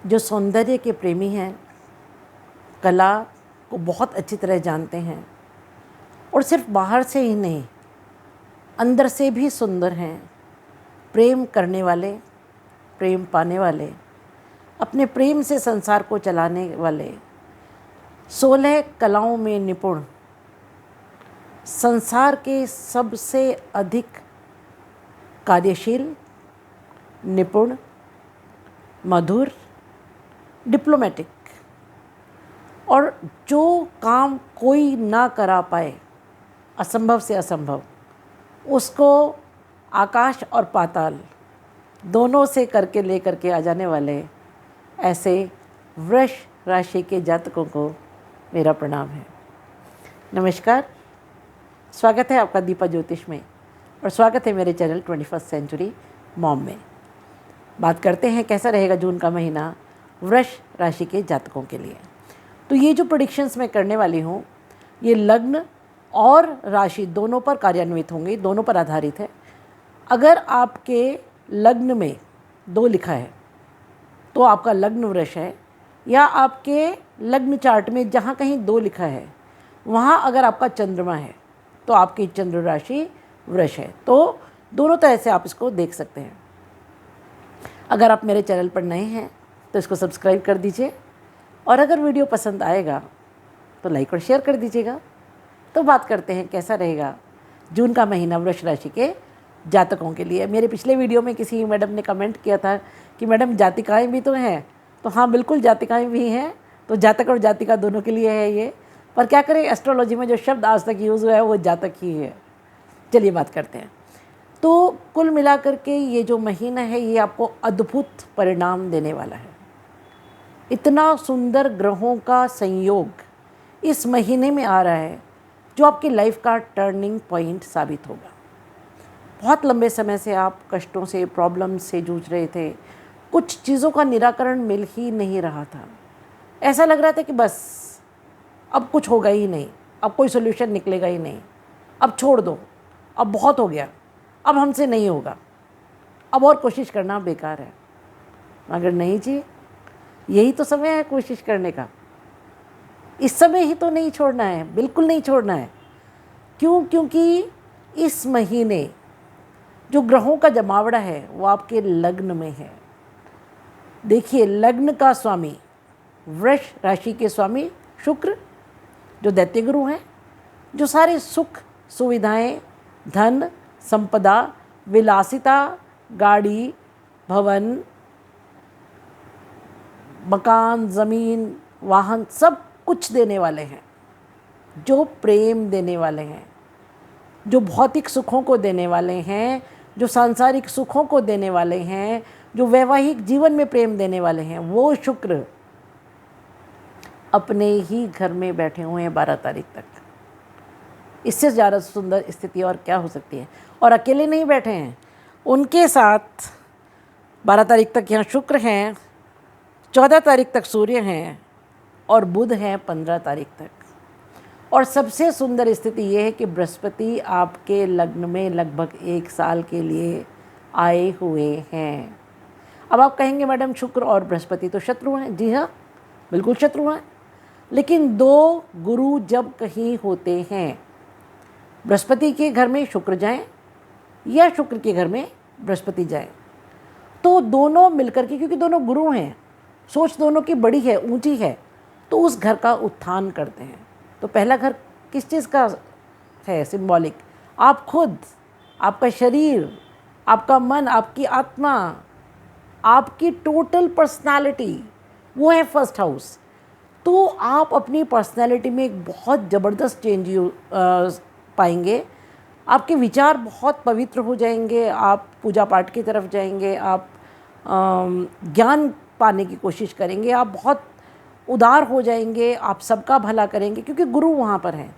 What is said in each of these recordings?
जो सौंदर्य के प्रेमी हैं, कला को बहुत अच्छी तरह जानते हैं और सिर्फ बाहर से ही नहीं, अंदर से भी सुंदर हैं, प्रेम करने वाले, प्रेम पाने वाले, अपने प्रेम से संसार को चलाने वाले, 16 कलाओं में निपुण, संसार के सबसे अधिक कार्यशील, निपुण, मधुर, डिप्लोमेटिक, और जो काम कोई ना करा पाए, असंभव से असंभव, उसको आकाश और पाताल दोनों से करके ले करके आ जाने वाले ऐसे वृष राशि के जातकों को मेरा प्रणाम है। नमस्कार, स्वागत है आपका दीपा ज्योतिष में और स्वागत है मेरे चैनल 21st सेंचुरी मॉम में। बात करते हैं कैसा रहेगा जून का महीना वृष राशि के जातकों के लिए। तो ये जो प्रेडिक्शंस मैं करने वाली हूँ ये लग्न और राशि दोनों पर कार्यान्वित होंगी, दोनों पर आधारित है। अगर आपके लग्न में 2 लिखा है तो आपका लग्न वृष है, या आपके लग्न चार्ट में जहाँ कहीं 2 लिखा है वहाँ अगर आपका चंद्रमा है तो आपकी चंद्र राशि वृष है। तो दोनों तरह से आप इसको देख सकते हैं। अगर आप मेरे चैनल पर नए हैं तो इसको सब्सक्राइब कर दीजिए, और अगर वीडियो पसंद आएगा तो लाइक और शेयर कर दीजिएगा। तो बात करते हैं कैसा रहेगा जून का महीना वृष राशि के जातकों के लिए। मेरे पिछले वीडियो में किसी मैडम ने कमेंट किया था कि मैडम जातिकाएँ भी तो हैं। तो हाँ, बिल्कुल जातिकाएँ भी हैं। तो जातक और जातिका दोनों के लिए है ये, पर क्या करें, एस्ट्रोलॉजी में जो शब्द आज तक यूज़ हुआ है वो जातक ही है। चलिए बात करते हैं। तो कुल मिलाकर के ये जो महीना है ये आपको अद्भुत परिणाम देने वाला है। इतना सुंदर ग्रहों का संयोग इस महीने में आ रहा है जो आपकी लाइफ का टर्निंग पॉइंट साबित होगा। बहुत लंबे समय से आप कष्टों से, प्रॉब्लम से जूझ रहे थे, कुछ चीज़ों का निराकरण मिल ही नहीं रहा था। ऐसा लग रहा था कि बस अब कुछ होगा ही नहीं, अब कोई सोल्यूशन निकलेगा ही नहीं, अब छोड़ दो, अब बहुत हो गया, अब हमसे नहीं होगा, अब और कोशिश करना बेकार है। मगर नहीं जी, यही तो समय है कोशिश करने का। इस समय ही तो नहीं छोड़ना है, बिल्कुल नहीं छोड़ना है। क्यों? क्योंकि इस महीने जो ग्रहों का जमावड़ा है वो आपके लग्न में है। देखिए, लग्न का स्वामी, वृष राशि के स्वामी शुक्र, जो दैत्य गुरु हैं, जो सारे सुख सुविधाएं, धन संपदा, विलासिता, गाड़ी, भवन, मकान, ज़मीन, वाहन, सब कुछ देने वाले हैं, जो प्रेम देने वाले हैं, जो भौतिक सुखों को देने वाले हैं, जो सांसारिक सुखों को देने वाले हैं, जो वैवाहिक जीवन में प्रेम देने वाले हैं, वो शुक्र अपने ही घर में बैठे हुए हैं 12 तारीख तक। इससे ज़्यादा सुंदर स्थिति और क्या हो सकती है। और अकेले नहीं बैठे हैं, उनके साथ 12 तारीख तक यहाँ शुक्र हैं, 14 तारीख तक सूर्य हैं और बुध हैं 15 तारीख तक। और सबसे सुंदर स्थिति ये है कि बृहस्पति आपके लग्न में लगभग 1 साल के लिए आए हुए हैं। अब आप कहेंगे मैडम शुक्र और बृहस्पति तो शत्रु हैं। जी हाँ, बिल्कुल शत्रु हैं। लेकिन 2 गुरु जब कहीं होते हैं, बृहस्पति के घर में शुक्र जाएं या शुक्र के घर में बृहस्पति जाएं, तो दोनों मिलकर के, क्योंकि दोनों गुरु हैं, सोच दोनों की बड़ी है, ऊंची है, तो उस घर का उत्थान करते हैं। तो पहला घर किस चीज़ का है सिंबॉलिक? आप खुद, आपका शरीर, आपका मन, आपकी आत्मा, आपकी टोटल पर्सनालिटी, वो है फर्स्ट हाउस। तो आप अपनी पर्सनालिटी में एक बहुत ज़बरदस्त चेंज पाएंगे। आपके विचार बहुत पवित्र हो जाएंगे, आप पूजा पाठ की तरफ जाएंगे, आप ज्ञान पाने की कोशिश करेंगे, आप बहुत उदार हो जाएंगे, आप सबका भला करेंगे, क्योंकि गुरु वहाँ पर हैं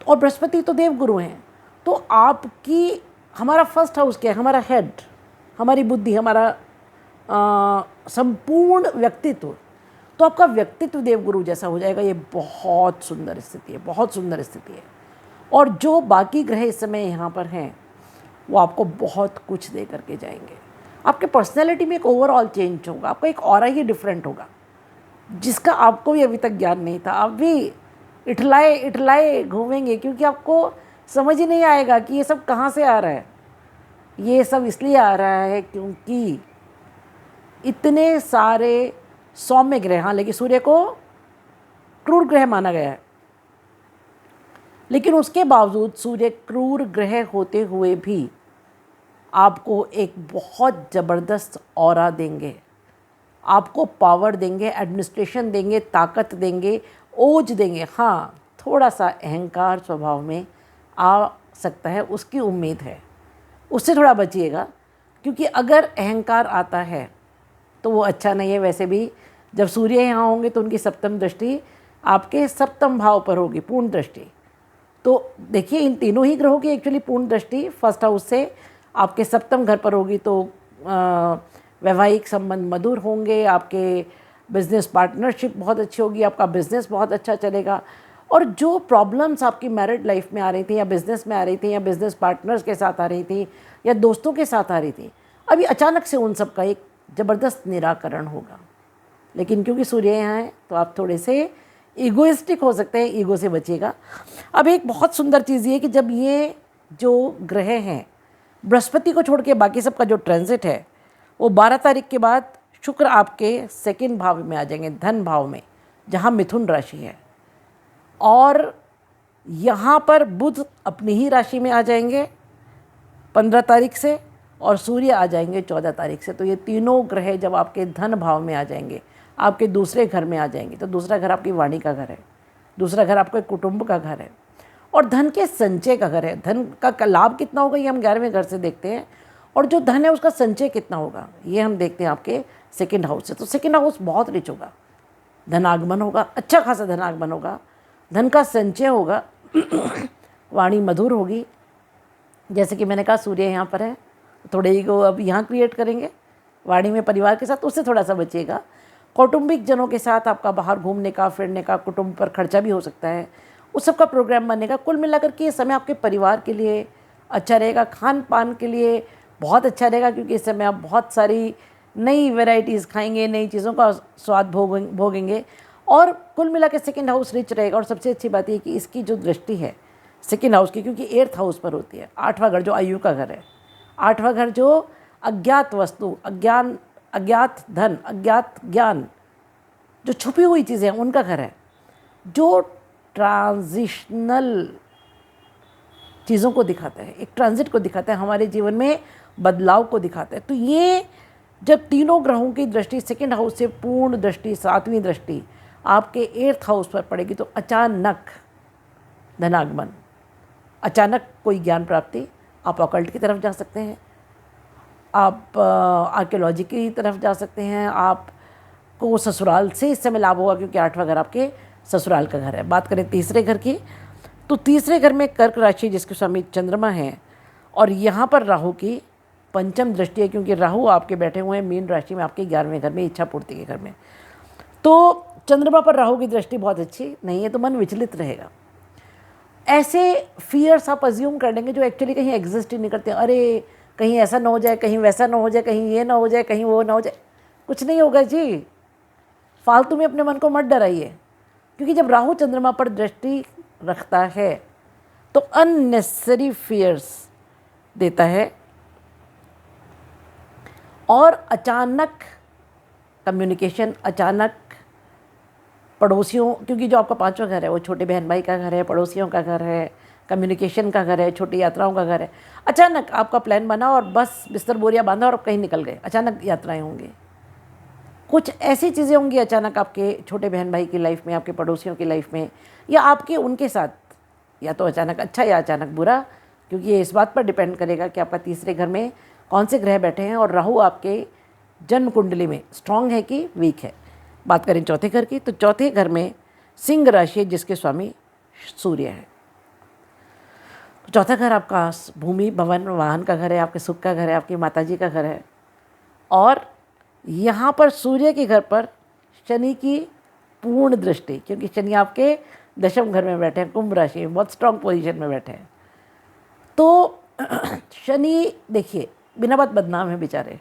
और बृहस्पति तो देव गुरु हैं। तो आपकी, हमारा फर्स्ट हाउस क्या है? हमारा हेड, हमारी बुद्धि, हमारा संपूर्ण व्यक्तित्व। तो आपका व्यक्तित्व देवगुरु जैसा हो जाएगा। ये बहुत सुंदर स्थिति है, बहुत सुंदर स्थिति है। और जो बाकी ग्रह इस समय यहाँ पर हैं वो आपको बहुत कुछ दे करके जाएंगे। आपके पर्सनैलिटी में एक ओवरऑल चेंज होगा, आपका एक ऑरा ही डिफरेंट होगा, जिसका आपको भी अभी तक ज्ञान नहीं था। आप भी इठलाए इठलाए घूमेंगे, क्योंकि आपको समझ ही नहीं आएगा कि ये सब कहाँ से आ रहा है। ये सब इसलिए आ रहा है क्योंकि इतने सारे सौम्य ग्रह, हाँ लेकिन सूर्य को क्रूर ग्रह माना गया है, लेकिन उसके बावजूद सूर्य क्रूर ग्रह होते हुए भी आपको एक बहुत ज़बरदस्त ऑरा देंगे, आपको पावर देंगे, एडमिनिस्ट्रेशन देंगे, ताकत देंगे, ओज देंगे। हाँ, थोड़ा सा अहंकार स्वभाव में आ सकता है, उसकी उम्मीद है, उससे थोड़ा बचिएगा, क्योंकि अगर अहंकार आता है तो वो अच्छा नहीं है। वैसे भी जब सूर्य यहाँ होंगे तो उनकी सप्तम दृष्टि आपके सप्तम भाव पर होगी, पूर्ण दृष्टि। तो देखिए, इन तीनों ही ग्रहों की एक्चुअली पूर्ण दृष्टि फर्स्ट हाउस से आपके सप्तम घर पर होगी, तो वैवाहिक संबंध मधुर होंगे, आपके बिजनेस पार्टनरशिप बहुत अच्छी होगी, आपका बिजनेस बहुत अच्छा चलेगा। और जो प्रॉब्लम्स आपकी मैरिड लाइफ में आ रही थी, या बिज़नेस में आ रही थी, या बिज़नेस पार्टनर्स के साथ आ रही थी, या दोस्तों के साथ आ रही थी, अभी अचानक से उन सब का एक ज़बरदस्त निराकरण होगा। लेकिन क्योंकि सूर्य यहाँ है तो आप थोड़े से ईगोइस्टिक हो सकते हैं, ईगो से बचिएगा। अब एक बहुत सुंदर चीज़ ये कि जब ये जो ग्रह हैं, बृहस्पति को छोड़ के बाकी सबका जो ट्रांजिट है वो 12 तारीख के बाद शुक्र आपके सेकंड भाव में आ जाएंगे, धन भाव में, जहाँ मिथुन राशि है। और यहाँ पर बुध अपनी ही राशि में आ जाएंगे 15 तारीख से, और सूर्य आ जाएंगे 14 तारीख से। तो ये तीनों ग्रह जब आपके धन भाव में आ जाएंगे, आपके दूसरे घर में आ जाएंगे, तो दूसरा घर आपकी वाणी का घर है, दूसरा घर आपके कुटुंब का घर है, और धन के संचय का घर है। धन का लाभ कितना होगा ये हम 11वें घर से देखते हैं, और जो धन है उसका संचय कितना होगा ये हम देखते हैं आपके सेकंड हाउस से। तो सेकंड हाउस बहुत रिच होगा, धनागमन होगा, अच्छा खासा धनागमन होगा, धन का संचय होगा, वाणी मधुर होगी। जैसे कि मैंने कहा सूर्य यहाँ पर है, थोड़े ईगो अब यहाँ क्रिएट करेंगे वाणी में परिवार के साथ, उससे थोड़ा सा बचिएगा। कौटुंबिक जनों के साथ आपका बाहर घूमने का, फिरने का, कुटुंब पर खर्चा भी हो सकता है, उस सब का प्रोग्राम बनेगा। कुल मिलाकर के ये समय आपके परिवार के लिए अच्छा रहेगा, खान पान के लिए बहुत अच्छा रहेगा, क्योंकि इस समय आप बहुत सारी नई वैरायटीज़ खाएंगे, नई चीज़ों का स्वाद भोगेंगे। और कुल मिला के सेकेंड हाउस रिच रहेगा। और सबसे अच्छी बात ये कि इसकी जो दृष्टि है सेकेंड हाउस की, क्योंकि 8th हाउस पर होती है, 8वां घर जो आयु का घर है, 8वां घर जो अज्ञात वस्तु, अज्ञात धन, अज्ञात ज्ञान, जो छुपी हुई चीज़ें हैं उनका घर है, जो ट्रांजिशनल चीज़ों को दिखाता है, एक ट्रांजिट को दिखाता है, हमारे जीवन में बदलाव को दिखाता है। तो ये जब तीनों ग्रहों की दृष्टि सेकेंड हाउस से पूर्ण दृष्टि, 7वीं दृष्टि आपके 8th हाउस पर पड़ेगी, तो अचानक धनागमन, अचानक कोई ज्ञान प्राप्ति, आप ऑकल्ट की तरफ जा सकते हैं, आप आर्कियोलॉजी की तरफ जा सकते हैं, आपको ससुराल से इस समय लाभ होगा, क्योंकि 8वां घर आपके ससुराल का घर है। बात करें तीसरे घर की, तो तीसरे घर में कर्क राशि जिसके स्वामी चंद्रमा हैं, और यहाँ पर राहु की पंचम दृष्टि है, क्योंकि राहु आपके बैठे हुए हैं मीन राशि में, आपके 11वें घर में, इच्छा पूर्ति के घर में। तो चंद्रमा पर राहु की दृष्टि बहुत अच्छी नहीं है, तो मन विचलित रहेगा। ऐसे फियर्स आप अज्यूम कर लेंगे जो एक्चुअली कहीं एग्जिस्ट ही नहीं करते। अरे कहीं ऐसा ना हो जाए, कहीं वैसा ना हो जाए, कहीं ये ना हो जाए, कहीं वो ना हो जाए। कुछ नहीं होगा जी, फालतू में अपने मन को मत डराइए, क्योंकि जब राहु चंद्रमा पर दृष्टि रखता है तो अननेसेसरी फियर्स देता है, और अचानक कम्युनिकेशन, अचानक पड़ोसियों, क्योंकि जो आपका 5वां घर है वो छोटे बहन भाई का घर है, पड़ोसियों का घर है, कम्युनिकेशन का घर है, छोटी यात्राओं का घर है। अचानक आपका प्लान बना और बस बिस्तर बोरिया बांधा और आप कहीं निकल गए, अचानक यात्राएं होंगी, कुछ ऐसी चीज़ें होंगी अचानक आपके छोटे बहन भाई की लाइफ में, आपके पड़ोसियों की लाइफ में, या आपके उनके साथ, या तो अचानक अच्छा या अचानक बुरा, क्योंकि ये इस बात पर डिपेंड करेगा कि आपका तीसरे घर में कौन से ग्रह बैठे हैं, और राहु आपके जन्म कुंडली में स्ट्रांग है कि वीक है। बात करें चौथे घर की, तो चौथे घर में सिंह राशि है जिसके स्वामी सूर्य है। तो चौथा घर आपका भूमि, भवन, वाहन का घर है, आपके सुख का घर है, आपकी माताजी का घर है। और यहाँ पर सूर्य के घर पर शनि की पूर्ण दृष्टि, क्योंकि शनि आपके 10वें घर में बैठे हैं, कुंभ राशि में बहुत स्ट्रांग पोजीशन में बैठे हैं। तो शनि देखिए बिना बात बदनाम है बेचारे,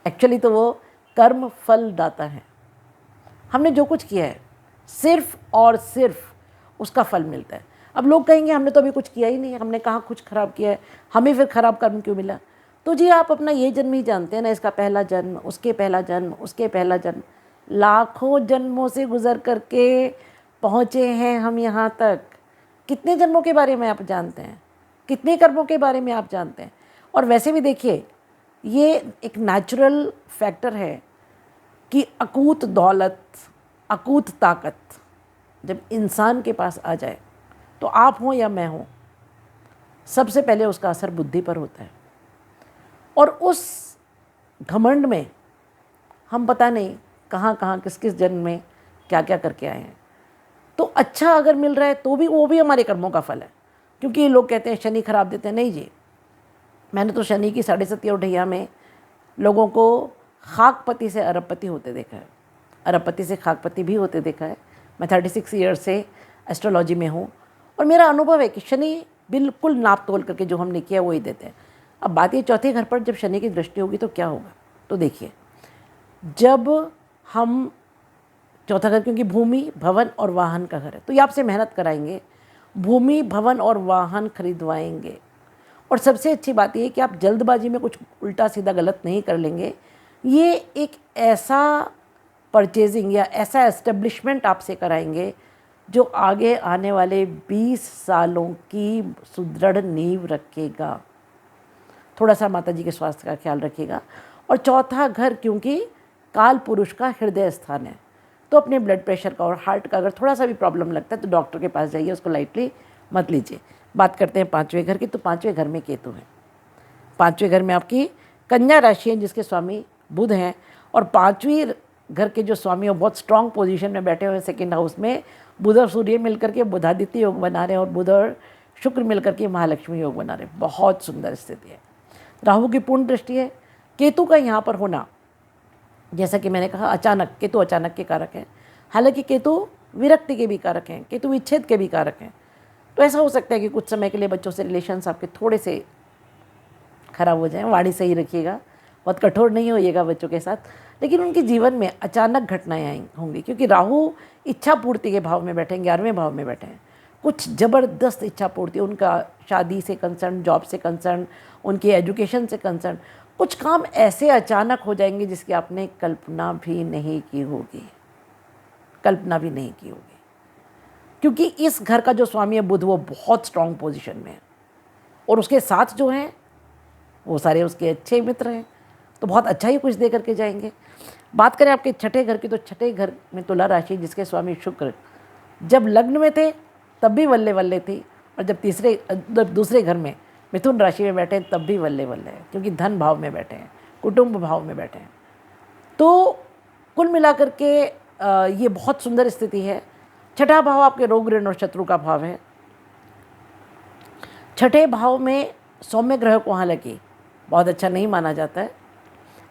एक्चुअली तो वो कर्म फल दाता है। हमने जो कुछ किया है सिर्फ और सिर्फ उसका फल मिलता है। अब लोग कहेंगे हमने तो अभी कुछ किया ही नहीं, हमने कहाँ कुछ खराब किया है, हमें फिर खराब कर्म क्यों मिला? तो जी आप अपना ये जन्म ही जानते हैं ना, इसका पहला जन्म, उसके पहला जन्म, उसके पहला जन्म, लाखों जन्मों से गुजर करके पहुँचे हैं हम यहाँ तक। कितने जन्मों के बारे में आप जानते हैं, कितने कर्मों के बारे में आप जानते हैं? और वैसे भी देखिए, ये एक नेचुरल फैक्टर है कि अकूत दौलत, अकूत ताकत जब इंसान के पास आ जाए, तो आप हों या मैं हूँ, सबसे पहले उसका असर बुद्धि पर होता है। और उस घमंड में हम पता नहीं कहाँ कहाँ किस किस जन्म में क्या क्या करके आए हैं। तो अच्छा अगर मिल रहा है तो भी वो भी हमारे कर्मों का फल है। क्योंकि लोग कहते हैं शनि खराब देते हैं, नहीं जी, मैंने तो शनि की 7.5 ढैया में लोगों को खाकपति से अरबपति होते देखा है, अरबपति से खाकपति भी होते देखा है। मैं 36 ईयर से एस्ट्रोलॉजी में हूँ और मेरा अनुभव है कि शनि बिल्कुल नाप तोल करके जो हमने किया वही देते हैं। अब बात ये, चौथे घर पर जब शनि की दृष्टि होगी तो क्या होगा? तो देखिए, जब हम चौथा घर, क्योंकि भूमि, भवन और वाहन का घर है, तो ये आपसे मेहनत कराएंगे, भूमि, भवन और वाहन खरीदवाएंगे। और सबसे अच्छी बात ये है कि आप जल्दबाजी में कुछ उल्टा सीधा गलत नहीं कर लेंगे। ये एक ऐसा परचेजिंग या ऐसा एस्टेब्लिशमेंट आपसे कराएंगे जो आगे आने वाले 20 सालों की सुदृढ़ नींव रखेगा। थोड़ा सा माता जी के स्वास्थ्य का ख्याल रखिएगा। और चौथा घर क्योंकि काल पुरुष का हृदय स्थान है, तो अपने ब्लड प्रेशर का और हार्ट का अगर थोड़ा सा भी प्रॉब्लम लगता है तो डॉक्टर के पास जाइए, उसको लाइटली मत लीजिए। बात करते हैं 5वें घर की, तो 5वें घर में केतु है। 5वें घर में आपकी कन्या राशि है जिसके स्वामी बुध हैं, और 5वीं घर के जो स्वामी है बहुत स्ट्रांग पोजीशन में बैठे हुए हैं। सेकंड हाउस में बुध और सूर्य मिलकर के बुधादित्य योग बना रहे हैं और बुध और शुक्र मिलकर के महालक्ष्मी योग बना रहे हैं। बहुत सुंदर स्थिति है। राहु की पूर्ण दृष्टि है। केतु का यहाँ पर होना, जैसा कि मैंने कहा, अचानक, केतु अचानक के कारक हैं। हालांकि केतु विरक्ति के भी कारक हैं, केतु विच्छेद के भी कारक हैं। तो ऐसा हो सकता है कि कुछ समय के लिए बच्चों से रिलेशंस आपके थोड़े से खराब हो जाएं। वाणी सही रखिएगा, बहुत कठोर नहीं होइएगा बच्चों के साथ, लेकिन उनके जीवन में अचानक घटनाएं आई होंगी, क्योंकि राहु इच्छा पूर्ति के भाव में बैठे हैं, 11वें भाव में बैठे हैं। कुछ ज़बरदस्त इच्छा पूर्ति, उनका शादी से कंसर्न, जॉब से कंसर्न, उनकी एजुकेशन से कंसर्न, कुछ काम ऐसे अचानक हो जाएंगे जिसकी आपने कल्पना भी नहीं की होगी, कल्पना भी नहीं की होगी। क्योंकि इस घर का जो स्वामी है बुध, वो बहुत स्ट्रांग पोजीशन में है और उसके साथ जो हैं वो सारे उसके अच्छे मित्र हैं, तो बहुत अच्छा ही कुछ दे करके जाएंगे। बात करें आपके छठे घर की, तो छठे घर में तुला राशि जिसके स्वामी शुक्र जब लग्न में थे तब भी वल्ले वल्ले थी, और जब दूसरे घर में मिथुन राशि में बैठे तब भी वल्ले वल्ले हैं, क्योंकि धन भाव में बैठे हैं, कुटुंब भाव में बैठे हैं। तो कुल मिलाकर के ये बहुत सुंदर स्थिति है। छठा भाव आपके रोग, ऋण और शत्रु का भाव है। छठे भाव में सौम्य ग्रह को हालांकि बहुत अच्छा नहीं माना जाता है।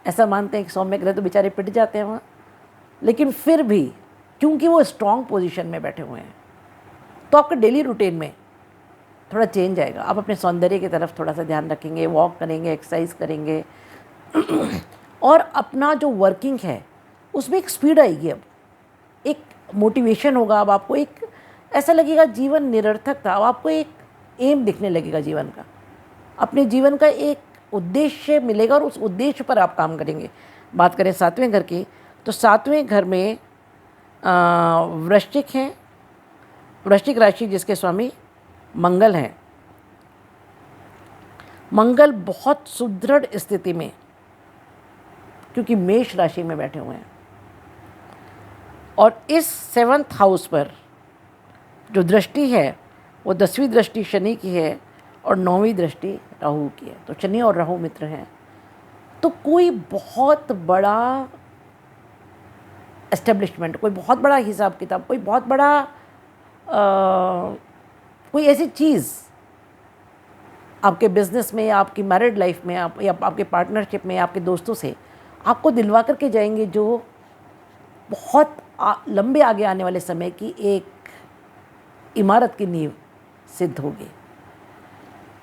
ऐसा मानते हैं कि सौम्य ग्रह तो बेचारे पिट जाते हैं वहाँ, लेकिन फिर भी क्योंकि वो स्ट्रांग पोजीशन में बैठे हुए हैं, तो आपका डेली रूटीन में थोड़ा चेंज आएगा। आप अपने सौंदर्य की तरफ थोड़ा सा ध्यान रखेंगे, वॉक करेंगे, एक्सरसाइज करेंगे और अपना जो वर्किंग है उसमें एक स्पीड आएगी, अब एक मोटिवेशन होगा। अब आपको एक ऐसा लगेगा जीवन निरर्थक था, अब आपको एक एम दिखने लगेगा जीवन का, अपने जीवन का एक उद्देश्य मिलेगा और उस उद्देश्य पर आप काम करेंगे। बात करें 7वें घर की, तो 7वें घर में वृश्चिक हैं, वृश्चिक राशि जिसके स्वामी मंगल हैं। मंगल बहुत सुदृढ़ स्थिति में, क्योंकि मेष राशि में बैठे हुए हैं, और इस 7th हाउस पर जो दृष्टि है वो 10वीं दृष्टि शनि की है और 9वीं दृष्टि राहु की है। तो शनि और राहु मित्र हैं। तो कोई बहुत बड़ा एस्टेब्लिशमेंट, कोई बहुत बड़ा हिसाब किताब, कोई बहुत बड़ा कोई ऐसी चीज़ आपके बिजनेस में या आपकी मैरिड लाइफ में, आप या आपके पार्टनरशिप में, आपके दोस्तों से आपको दिलवा करके जाएंगे, जो बहुत लंबे आगे आने वाले समय की एक इमारत की नींव सिद्ध होगी।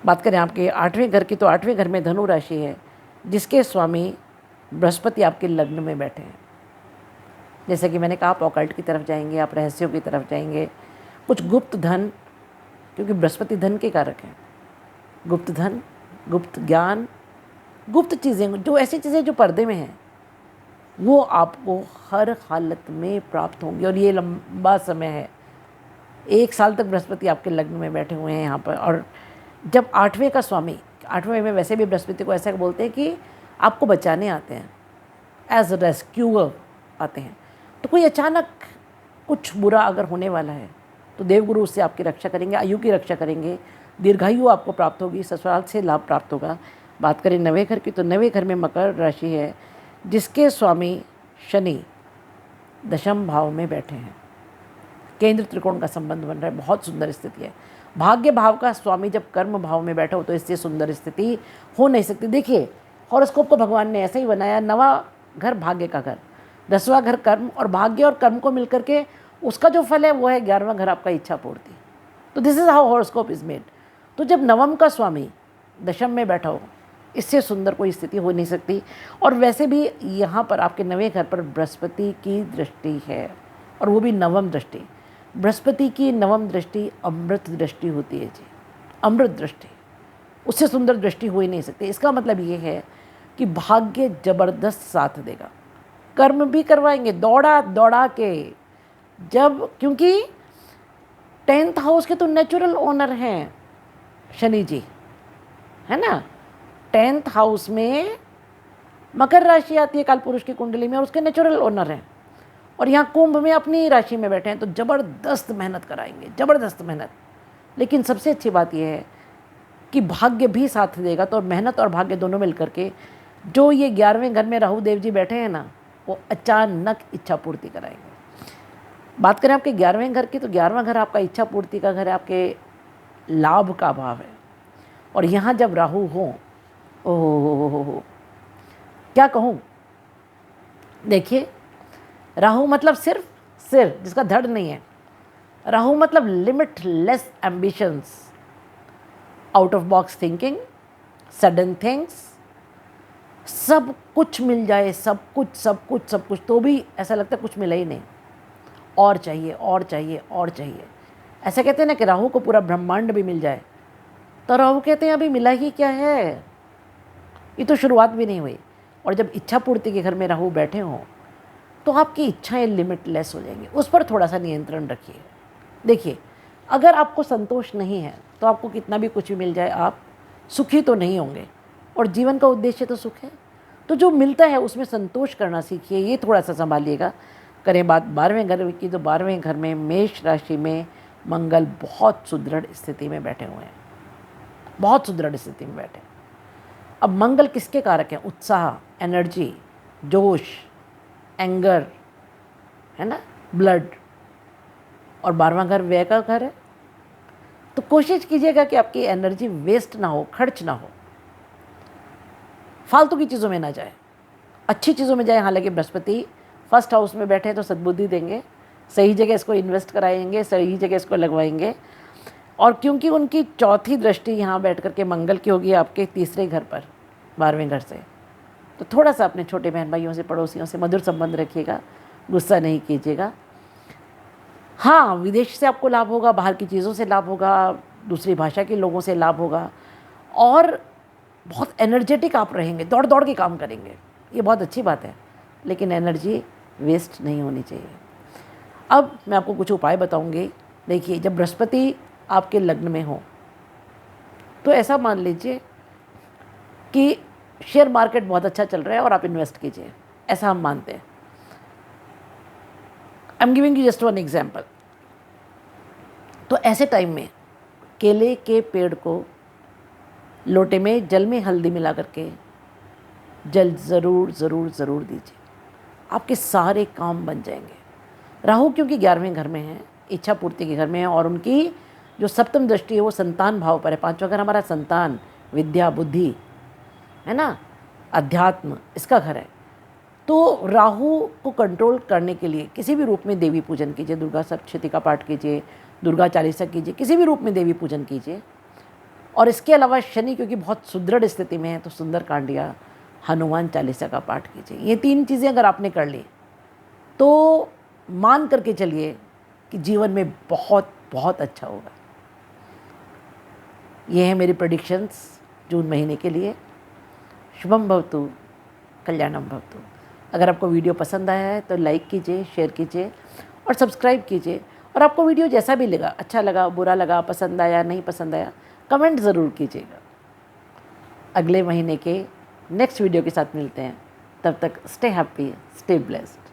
बात करें आपके 8वें घर की, तो 8वें घर में धनु राशि है जिसके स्वामी बृहस्पति आपके लग्न में बैठे हैं। जैसे कि मैंने कहा, आप ऑकल्ट की तरफ जाएंगे, आप रहस्यों की तरफ जाएंगे, कुछ गुप्त धन, क्योंकि बृहस्पति धन के कारक हैं। गुप्त धन, गुप्त ज्ञान, गुप्त चीज़ें, जो ऐसी चीज़ें जो पर्दे में हैं, वो आपको हर हालत में प्राप्त होंगी। और ये लंबा समय है, 1 साल तक बृहस्पति आपके लग्न में बैठे हुए हैं यहाँ पर। और जब 8वें का स्वामी, 8वें में वैसे भी बृहस्पति को ऐसा बोलते हैं कि आपको बचाने आते हैं, एज रेस्क्यूअर आते हैं। तो कोई अचानक कुछ बुरा अगर होने वाला है तो देवगुरु उससे आपकी रक्षा करेंगे, आयु की रक्षा करेंगे, दीर्घायु आपको प्राप्त होगी, ससुराल से लाभ प्राप्त होगा। बात करें 9वें घर की, तो 9वें घर में मकर राशि है, जिसके स्वामी शनि दशम भाव में बैठे हैं। केंद्र त्रिकोण का संबंध बन रहा है, बहुत सुंदर स्थिति है। भाग्य भाव का स्वामी जब कर्म भाव में बैठा हो तो इससे सुंदर स्थिति हो नहीं सकती। देखिए, हॉरोस्कोप को भगवान ने ऐसे ही बनाया, 9वां घर भाग्य का घर, 10वां घर कर्म, और भाग्य और कर्म को मिलकर के उसका जो फल है वो है 11वां घर आपका इच्छा पूर्ति। तो this is how horoscope is made. तो जब नवम का स्वामी दशम में बैठा हो, इससे सुंदर कोई स्थिति हो नहीं सकती। और वैसे भी यहाँ पर आपके 9वें घर पर बृहस्पति की दृष्टि है, और वो भी नवम दृष्टि। बृहस्पति की नवम दृष्टि अमृत दृष्टि होती है जी, अमृत दृष्टि, उससे सुंदर दृष्टि हो ही नहीं सकती। इसका मतलब ये है कि भाग्य जबरदस्त साथ देगा, कर्म भी करवाएंगे दौड़ा दौड़ा के। जब, क्योंकि 10th हाउस के तो नेचुरल ओनर हैं शनि जी, है ना। 10th हाउस में मकर राशि आती है कालपुरुष की कुंडली में, और उसके नेचुरल ओनर हैं। और यहाँ कुंभ में अपनी राशि में बैठे हैं, तो ज़बरदस्त मेहनत कराएंगे, ज़बरदस्त मेहनत। लेकिन सबसे अच्छी बात यह है कि भाग्य भी साथ देगा। तो मेहनत और भाग्य दोनों मिलकर के जो ये 11वें घर में राहु देव जी बैठे हैं ना, वो अचानक इच्छा पूर्ति कराएंगे। बात करें आपके 11वें घर की, तो 11वां घर आपका इच्छा पूर्ति का घर है, आपके लाभ का भाव है। और यहाँ जब राहु हो, ओह क्या कहूँ, देखिए, राहु मतलब सिर्फ सिर जिसका धड़ नहीं है। राहु मतलब limitless ambitions, out of box thinking, sudden things, सब कुछ मिल जाए, सब कुछ सब कुछ सब कुछ, तो भी ऐसा लगता है कुछ मिला ही नहीं, और चाहिए और चाहिए और चाहिए। ऐसा कहते हैं ना कि राहु को पूरा ब्रह्मांड भी मिल जाए, तो राहु कहते हैं अभी मिला ही क्या है, ये तो शुरुआत भी नहीं हुई। और जब इच्छा पूर्ति के घर में राहु बैठे हों तो आपकी इच्छाएं लिमिटलेस हो जाएंगी। उस पर थोड़ा सा नियंत्रण रखिए। देखिए, अगर आपको संतोष नहीं है तो आपको कितना भी कुछ भी मिल जाए, आप सुखी तो नहीं होंगे। और जीवन का उद्देश्य तो सुख है, तो जो मिलता है उसमें संतोष करना सीखिए, ये थोड़ा सा संभालिएगा। करें बात 12वें घर की, तो 12वें घर में मेष राशि में मंगल बहुत सुदृढ़ स्थिति में बैठे हुए हैं, बहुत सुदृढ़ स्थिति में बैठे। अब मंगल किसके कारक हैं? उत्साह, एनर्जी, जोश, एंगर, है ना, ब्लड। और 12वां घर व्यय का घर है, तो कोशिश कीजिएगा कि आपकी एनर्जी वेस्ट ना हो, खर्च ना हो, फालतू की चीज़ों में ना जाए, अच्छी चीज़ों में जाए। हालांकि बृहस्पति फर्स्ट हाउस में बैठे हैं तो सद्बुद्धि देंगे, सही जगह इसको इन्वेस्ट कराएंगे, सही जगह इसको लगवाएंगे। और क्योंकि उनकी चौथी दृष्टि यहाँ बैठ कर के मंगल की होगी आपके 3रे घर पर, 12वें घर से, तो थोड़ा सा अपने छोटे बहन भाइयों से, पड़ोसियों से मधुर संबंध रखिएगा, गुस्सा नहीं कीजिएगा। हाँ, विदेश से आपको लाभ होगा, बाहर की चीज़ों से लाभ होगा, दूसरी भाषा के लोगों से लाभ होगा, और बहुत एनर्जेटिक आप रहेंगे, दौड़ दौड़ के काम करेंगे, ये बहुत अच्छी बात है। लेकिन एनर्जी वेस्ट नहीं होनी चाहिए। अब मैं आपको कुछ उपाय बताऊंगी। देखिए, जब बृहस्पति आपके लग्न में हो तो ऐसा मान लीजिए कि शेयर मार्केट बहुत अच्छा चल रहा है और आप इन्वेस्ट कीजिए, ऐसा हम मानते हैं। I am giving you just one example. तो ऐसे टाइम में केले के पेड़ को लोटे में जल में हल्दी मिला करके जल ज़रूर ज़रूर ज़रूर दीजिए, आपके सारे काम बन जाएंगे। राहु क्योंकि 11वें घर में है, इच्छा पूर्ति के घर में है, और उनकी जो सप्तम दृष्टि है वो संतान भाव पर है। 5वां घर हमारा संतान, विद्या, बुद्धि, है ना, अध्यात्म, इसका घर है। तो राहु को कंट्रोल करने के लिए किसी भी रूप में देवी पूजन कीजिए, दुर्गा सप्तशती का पाठ कीजिए, दुर्गा चालीसा कीजिए, किसी भी रूप में देवी पूजन कीजिए। और इसके अलावा शनि क्योंकि बहुत सुदृढ़ स्थिति में है तो सुंदरकांड या हनुमान चालीसा का पाठ कीजिए। ये 3 चीज़ें अगर आपने कर ली तो मान करके चलिए कि जीवन में बहुत बहुत अच्छा होगा। ये है मेरी प्रेडिक्शंस जून महीने के लिए। शुभम भवतु, कल्याणम भवतु। अगर आपको वीडियो पसंद आया है तो लाइक कीजिए, शेयर कीजिए और सब्सक्राइब कीजिए। और आपको वीडियो जैसा भी लगा, अच्छा लगा, बुरा लगा, पसंद आया, नहीं पसंद आया, कमेंट ज़रूर कीजिएगा। अगले महीने के नेक्स्ट वीडियो के साथ मिलते हैं। तब तक स्टे हैप्पी, स्टे ब्लेस्ड।